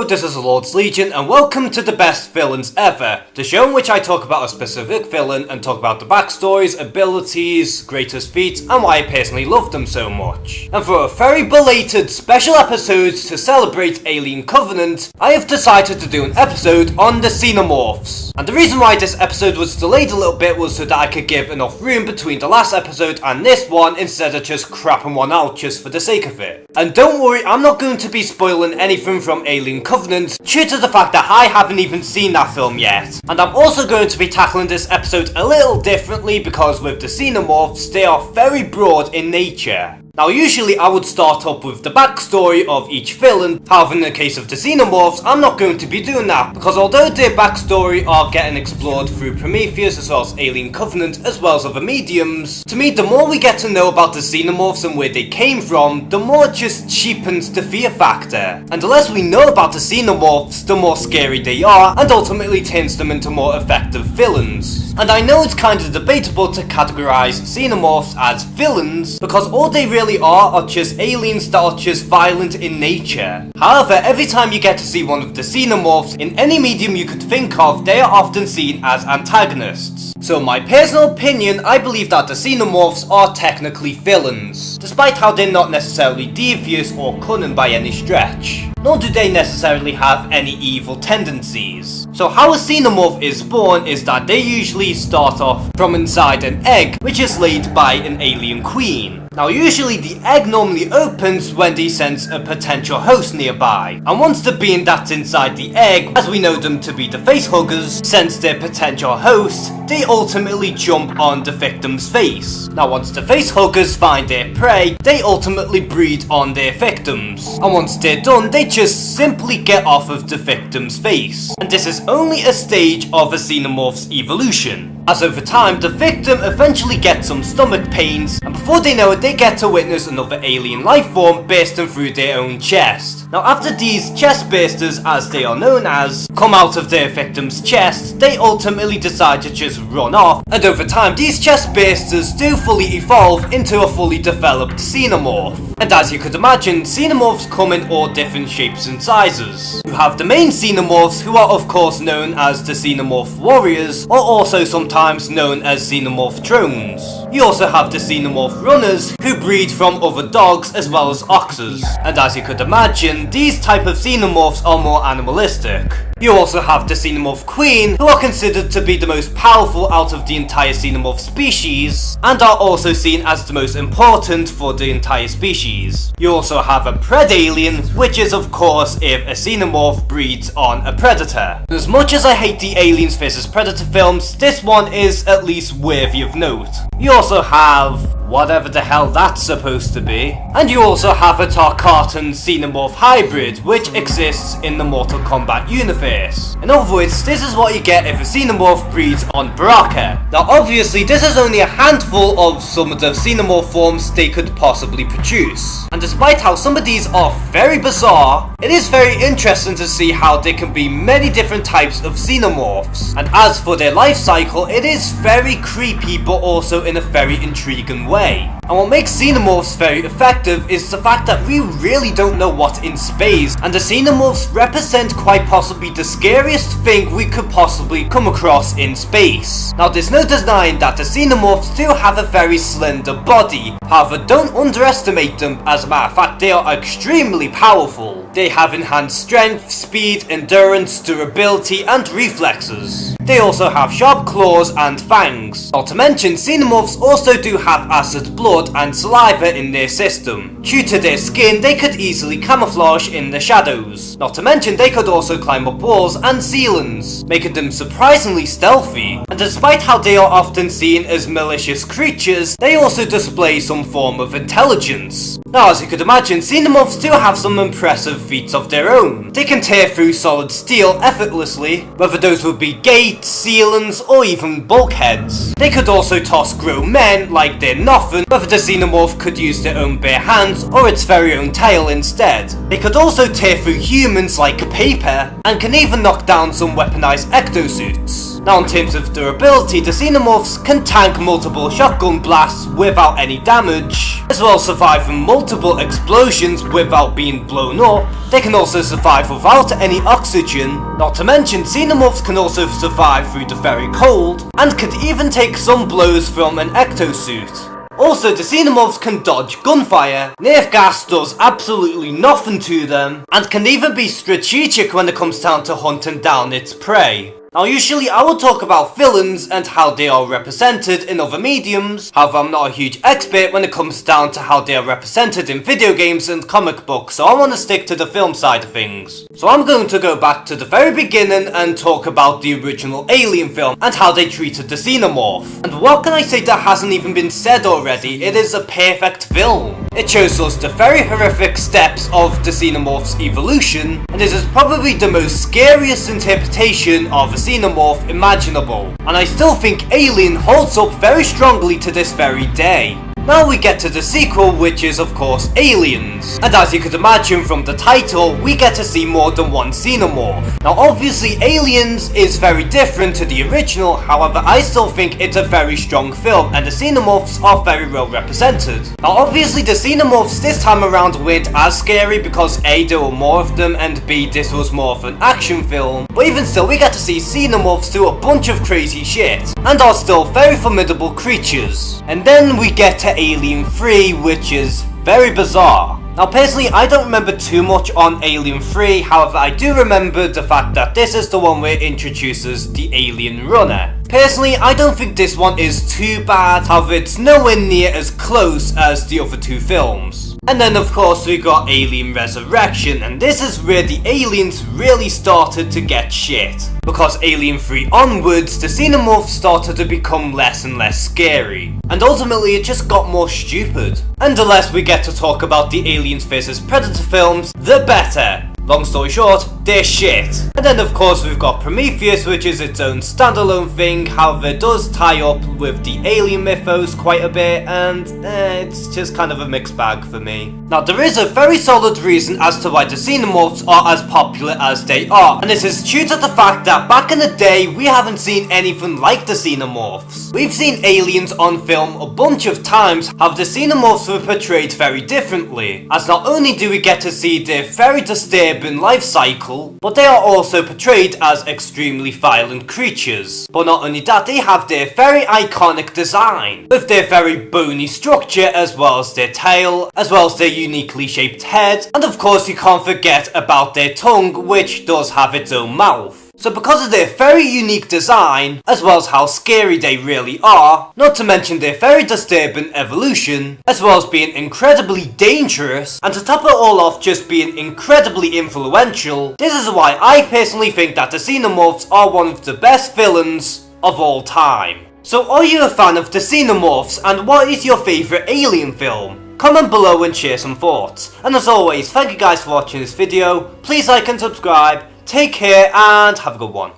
Hello, this is Lord's Legion, and welcome to the best villains ever, the show in which I talk about a specific villain and talk about the backstories, abilities, greatest feats, and why I personally love them so much. And for a very belated special episode to celebrate Alien Covenant, I have decided to do an episode on the Xenomorphs. And the reason why this episode was delayed a little bit was so that I could give enough room between the last episode and this one instead of just crapping one out just for the sake of it. And don't worry, I'm not going to be spoiling anything from Alien Covenant due to the fact that I haven't even seen that film yet. And I'm also going to be tackling this episode a little differently because with the Xenomorphs, they are very broad in nature. Now usually I would start up with the backstory of each villain, however in the case of the Xenomorphs I'm not going to be doing that because although their backstory are getting explored through Prometheus as well as Alien Covenant as well as other mediums, to me the more we get to know about the Xenomorphs and where they came from, the more it just cheapens the fear factor. And the less we know about the Xenomorphs, the more scary they are and ultimately turns them into more effective villains. And I know it's kind of debatable to categorize Xenomorphs as villains because all they really are just aliens that are just violent in nature. However, every time you get to see one of the Xenomorphs in any medium you could think of, they are often seen as antagonists. So in my personal opinion, I believe that the Xenomorphs are technically villains, despite how they're not necessarily devious or cunning by any stretch. Nor do they necessarily have any evil tendencies. So how a Xenomorph is born is that they usually start off from inside an egg, which is laid by an alien queen. Now usually the egg normally opens when they sense a potential host nearby, and once the being that's inside the egg, as we know them to be the facehuggers, sense their potential host, they ultimately jump on the victim's face. Now once the facehuggers find their prey, they ultimately breed on their victims, and once they're done, they just simply get off of the victim's face. And this is only a stage of a Xenomorph's evolution, as over time the victim eventually gets some stomach pains, and before they know it they get to witness another alien life form bursting through their own chest. Now after these chest bursters, as they are known as, come out of their victim's chest, they ultimately decide to just run off, and over time these chest bursters do fully evolve into a fully developed Xenomorph. And as you could imagine, Xenomorphs come in all different shapes and sizes. You have the main Xenomorphs, who are of course known as the Xenomorph Warriors, or also sometimes known as Xenomorph Drones. You also have the Xenomorph Runners, who breed from other dogs as well as oxes. And as you could imagine, these type of Xenomorphs are more animalistic. You also have the Xenomorph Queen, who are considered to be the most powerful out of the entire Xenomorph species, and are also seen as the most important for the entire species. You also have a Predalien, which is of course if a Xenomorph breeds on a predator. As much as I hate the Aliens vs Predator films, this one is at least worthy of note. You also have whatever the hell that's supposed to be. And you also have a Tarkatan Xenomorph hybrid, which exists in the Mortal Kombat universe. In other words, this is what you get if a Xenomorph breeds on Baraka. Now obviously this is only a handful of some of the Xenomorph forms they could possibly produce. And despite how some of these are very bizarre, it is very interesting to see how there can be many different types of Xenomorphs. And as for their life cycle, it is very creepy but also in a very intriguing way. And what makes Xenomorphs very effective is the fact that we really don't know what's in space, and the Xenomorphs represent quite possibly the scariest thing we could possibly come across in space. Now there's no denying that the Xenomorphs do have a very slender body, however don't underestimate them, as a matter of fact they are extremely powerful. They have enhanced strength, speed, endurance, durability and reflexes. They also have sharp claws and fangs. Not to mention, Xenomorphs also do have acid blood and saliva in their system. Due to their skin, they could easily camouflage in the shadows. Not to mention, they could also climb up walls and ceilings, making them surprisingly stealthy. And despite how they are often seen as malicious creatures, they also display some form of intelligence. Now as you could imagine, Xenomorphs do have some impressive feats of their own. They can tear through solid steel effortlessly, whether those would be gates, ceilings, or even bulkheads. They could also toss grown men like they're nothing, whether the Xenomorph could use their own bare hands or its very own tail instead. They could also tear through humans like paper, and can even knock down some weaponized ectosuits. Now in terms of durability, the Xenomorphs can tank multiple shotgun blasts without any damage, as well as survive from multiple explosions without being blown up. They can also survive without any oxygen. Not to mention, Xenomorphs can also survive through the very cold, and could even take some blows from an ectosuit. Also, the Xenomorphs can dodge gunfire, nerf gas does absolutely nothing to them, and can even be strategic when it comes down to hunting down its prey. Now usually I will talk about villains and how they are represented in other mediums, however I'm not a huge expert when it comes down to how they are represented in video games and comic books, so I want to stick to the film side of things. So I'm going to go back to the very beginning and talk about the original Alien film and how they treated the Xenomorph. And what can I say that hasn't even been said already? It is a perfect film. It shows us the very horrific steps of the Xenomorph's evolution, and this is probably the most scariest interpretation of a Xenomorph imaginable, and I still think Alien holds up very strongly to this very day. Now we get to the sequel, which is of course Aliens, and as you could imagine from the title, we get to see more than one Xenomorph. Now obviously Aliens is very different to the original, however I still think it's a very strong film and the Xenomorphs are very well represented. Now obviously the Xenomorphs this time around weren't as scary because A, there were more of them, and B, this was more of an action film, but even still we get to see Xenomorphs do a bunch of crazy shit, and are still very formidable creatures. And then we get to Alien 3, which is very bizarre. Now personally I don't remember too much on Alien 3, however I do remember the fact that this is the one where it introduces the alien runner. Personally I don't think this one is too bad, however it's nowhere near as close as the other two films. And then of course we got Alien Resurrection, and this is where the aliens really started to get shit. Because Alien 3 onwards, the Xenomorphs started to become less and less scary. And ultimately it just got more stupid. And the less we get to talk about the Aliens vs Predator films, the better. Long story short, they're shit. And then of course we've got Prometheus, which is its own standalone thing, however it does tie up with the alien mythos quite a bit, and it's just kind of a mixed bag for me. Now there is a very solid reason as to why the Xenomorphs are as popular as they are, and this is due to the fact that back in the day we haven't seen anything like the Xenomorphs. We've seen aliens on film a bunch of times, however the Xenomorphs were portrayed very differently, as not only do we get to see their very disturbing life cycle, but they are also portrayed as extremely violent creatures. But not only that, they have their very iconic design, with their very bony structure, as well as their tail, as well as their uniquely shaped head, and of course you can't forget about their tongue, which does have its own mouth. So because of their very unique design, as well as how scary they really are, not to mention their very disturbing evolution, as well as being incredibly dangerous, and to top it all off just being incredibly influential, this is why I personally think that the Xenomorphs are one of the best villains of all time. So are you a fan of the Xenomorphs, and what is your favourite Alien film? Comment below and share some thoughts. And as always, thank you guys for watching this video, please like and subscribe, take care and have a good one.